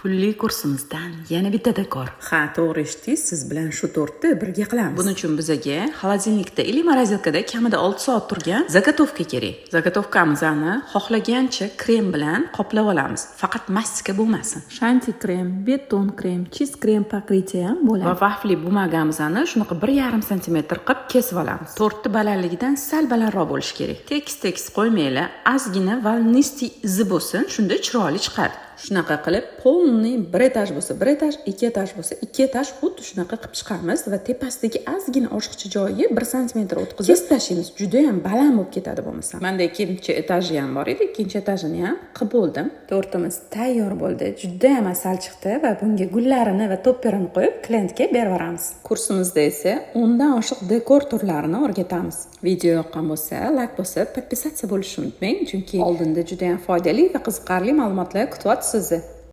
Pulli kursimizdan yana bitta dekor. Ha, to'g'ri eshitdingiz, siz bilan shu tortni birga qilamiz. Buning uchun bizga xolodilnikda или morozelkada kamida 6 soat turgan zagotovka kerak. Zagotovkamizni xohlagancha krem bilan qoplab olamiz. Faqat mastika bo'lmasin. Shanti krem, beton krem, cheese krem покрытие ham bo'ladi. Va vafli bumagamizni shunaqa 1,5 sm qilib kesib olamiz. Tortni balandligidan sal balandroq bo'lishi kerak. Tekis qo'ymanglar, ozgina volnisti izi bo'lsin, shunda chiroyli chiqadi. Shunaqa qilib polni bir etaj bo'lsa, bir etaj, ikki etaj bo'lsa, ikki etaj xuddi shunaqa qilib chiqamiz va tepasidagi ozgina oshiqcha joyiga 1 sm o'tkazib kesib tashlaymiz. Juda ham baland bo'lib ketadi bo'lmasa. Menda ikkinchi etaji ham bor edi, ikkinchi etajini ham qilib bo'ldim. Tortimiz tayyor bo'ldi. Juda ham asal chiqdi va bunga gullarini va topperini qo'yib klientga berib yuboramiz. Kursimizda esa 10 dan oshiq dekor turlarini o'rgatamiz. Video yoqqan bo'lsa, like bosib, podpisatsiya bo'lishni unutmang, chunki oldinda juda ham foydali va qiziqarli ma'lumotlar kutyapti sizni.